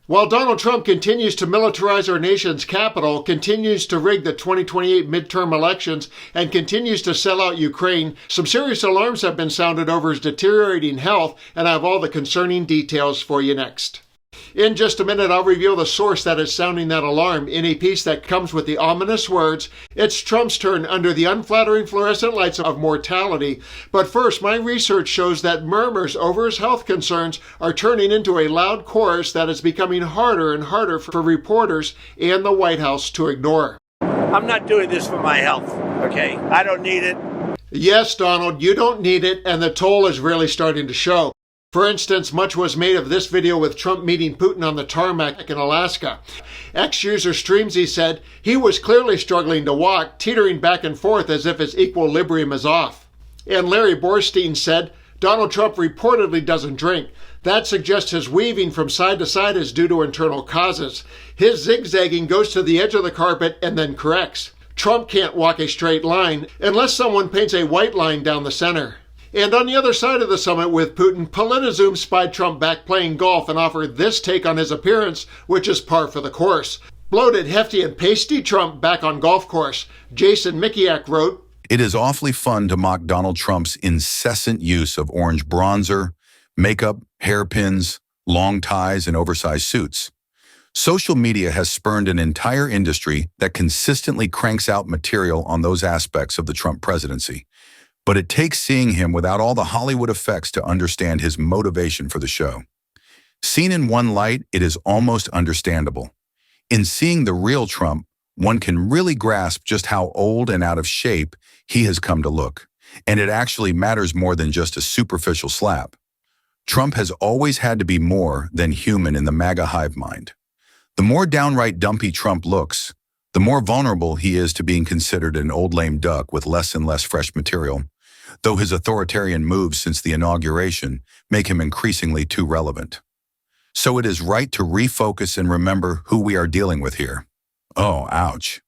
While Donald Trump continues to militarize our nation's capital, continues to rig the 2028 midterm elections, and continues to sell out Ukraine, some serious alarms have been sounded over his deteriorating health, and I have all the concerning details for you next. In just a minute, I'll reveal the source that is sounding that alarm in a piece that comes with the ominous words, "It's Trump's turn under the unflattering fluorescent lights of mortality." But first, my research shows that murmurs over his health concerns are turning into a loud chorus that is becoming harder and harder for reporters and the White House to ignore. I'm not doing this for my health, okay? I don't need it. Yes, Donald, you don't need it, and the toll is really starting to show. For instance, much was made of this video with Trump meeting Putin on the tarmac in Alaska. Ex-user Streamsy said he was clearly struggling to walk, teetering back and forth as if his equilibrium is off. And Larry Borstein said Donald Trump reportedly doesn't drink. That suggests his weaving from side to side is due to internal causes. His zigzagging goes to the edge of the carpet and then corrects. Trump can't walk a straight line unless someone paints a white line down the center. And on the other side of the summit with Putin, PolitiZoom spied Trump back playing golf and offered this take on his appearance, which is par for the course. Bloated, hefty, and pasty Trump back on golf course. Jason Mikiak wrote, "It is awfully fun to mock Donald Trump's incessant use of orange bronzer, makeup, hairpins, long ties, and oversized suits. Social media has spurned an entire industry that consistently cranks out material on those aspects of the Trump presidency. But it takes seeing him without all the Hollywood effects to understand his motivation for the show. Seen in one light, it is almost understandable. In seeing the real Trump, one can really grasp just how old and out of shape he has come to look. And it actually matters more than just a superficial slap. Trump has always had to be more than human in the MAGA hive mind. The more downright dumpy Trump looks, the more vulnerable he is to being considered an old lame duck with less and less fresh material, though his authoritarian moves since the inauguration make him increasingly too relevant. So it is right to refocus and remember who we are dealing with here. Oh, ouch.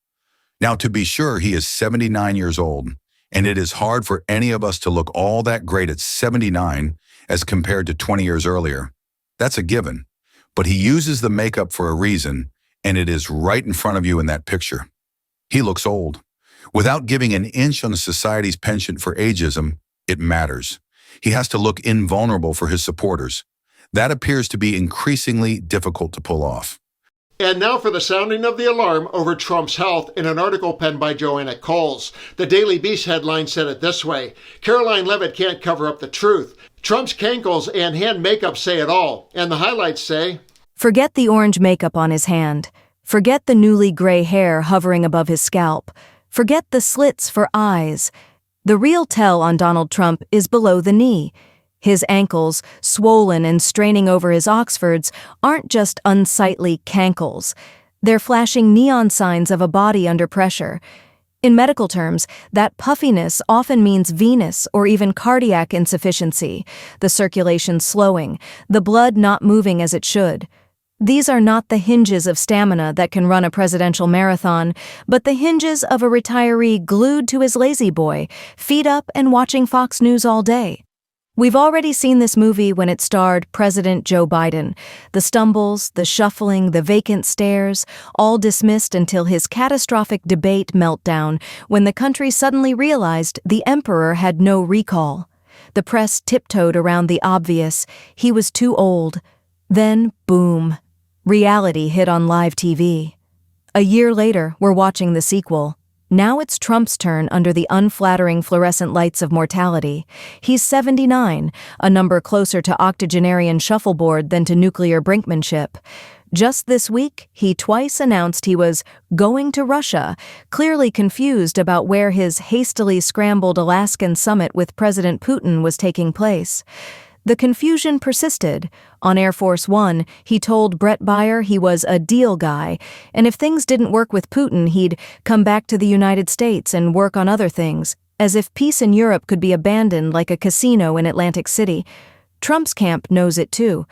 Now, to be sure, he is 79 years old, and it is hard for any of us to look all that great at 79 as compared to 20 years earlier. That's a given. But he uses the makeup for a reason, and it is right in front of you in that picture. He looks old. Without giving an inch on society's penchant for ageism, it matters. He has to look invulnerable for his supporters. That appears to be increasingly difficult to pull off. And now for the sounding of the alarm over Trump's health in an article penned by Joanna Coles. The Daily Beast headline said it this way: Caroline Leavitt can't cover up the truth. Trump's cankles and hand makeup say it all. And the highlights say, "Forget the orange makeup on his hand. Forget the newly gray hair hovering above his scalp. Forget the slits for eyes. The real tell on Donald Trump is below the knee. His ankles, swollen and straining over his Oxfords, aren't just unsightly cankles. They're flashing neon signs of a body under pressure. In medical terms, that puffiness often means venous or even cardiac insufficiency, the circulation slowing, the blood not moving as it should. These are not the hinges of stamina that can run a presidential marathon, but the hinges of a retiree glued to his lazy boy, feet up and watching Fox News all day. We've already seen this movie when it starred President Joe Biden. The stumbles, the shuffling, the vacant stares, all dismissed until his catastrophic debate meltdown when the country suddenly realized the emperor had no recall. The press tiptoed around the obvious. He was too old. Then, boom. Reality hit on live TV. A year later, we're watching the sequel. Now it's Trump's turn under the unflattering fluorescent lights of mortality. He's 79, a number closer to octogenarian shuffleboard than to nuclear brinkmanship. Just this week, he twice announced he was going to Russia, clearly confused about where his hastily scrambled Alaskan summit with President Putin was taking place. The confusion persisted. On Air Force One, he told Brett Baier he was a deal guy, and if things didn't work with Putin, he'd come back to the United States and work on other things, as if peace in Europe could be abandoned like a casino in Atlantic City. Trump's camp knows it too.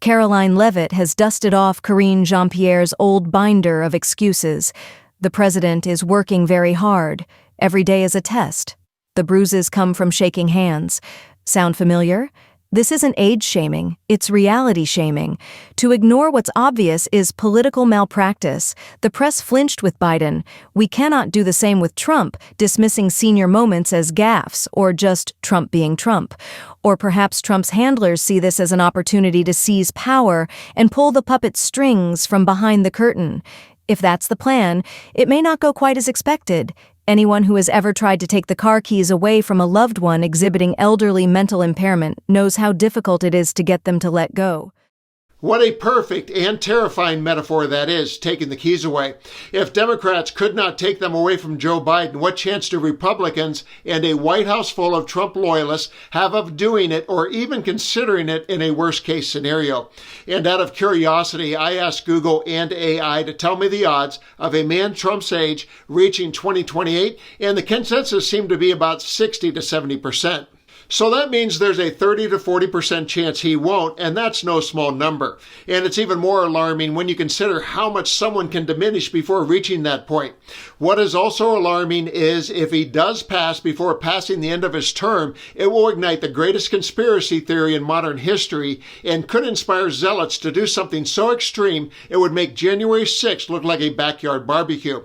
Caroline Leavitt has dusted off Karine Jean-Pierre's old binder of excuses. The president is working very hard. Every day is a test. The bruises come from shaking hands. Sound familiar? This isn't age shaming, it's reality shaming. To ignore what's obvious is political malpractice. The press flinched with Biden. We cannot do the same with Trump, dismissing senior moments as gaffes or just Trump being Trump. Or perhaps Trump's handlers see this as an opportunity to seize power and pull the puppet strings from behind the curtain. If that's the plan, it may not go quite as expected. Anyone who has ever tried to take the car keys away from a loved one exhibiting elderly mental impairment knows how difficult it is to get them to let go. What a perfect and terrifying metaphor that is, taking the keys away. If Democrats could not take them away from Joe Biden, what chance do Republicans and a White House full of Trump loyalists have of doing it or even considering it in a worst-case scenario? And out of curiosity, I asked Google and AI to tell me the odds of a man Trump's age reaching 2028, and the consensus seemed to be about 60 to 70%. So that means there's a 30 to 40% chance he won't, and that's no small number. And it's even more alarming when you consider how much someone can diminish before reaching that point. What is also alarming is if he does pass before passing the end of his term, it will ignite the greatest conspiracy theory in modern history and could inspire zealots to do something so extreme it would make January 6th look like a backyard barbecue.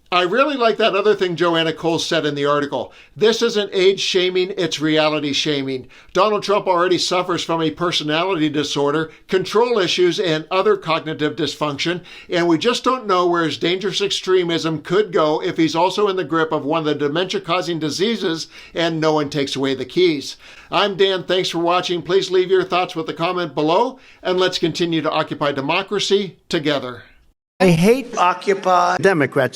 I really like that other thing Joanna Cole said in the article. This isn't age shaming, it's reality shaming. Donald Trump already suffers from a personality disorder, control issues, and other cognitive dysfunction, and we just don't know where his dangerous extremism could go if he's also in the grip of one of the dementia-causing diseases and no one takes away the keys. I'm Dan, thanks for watching. Please leave your thoughts with a comment below, and let's continue to occupy democracy together. I hate Occupy Democrats.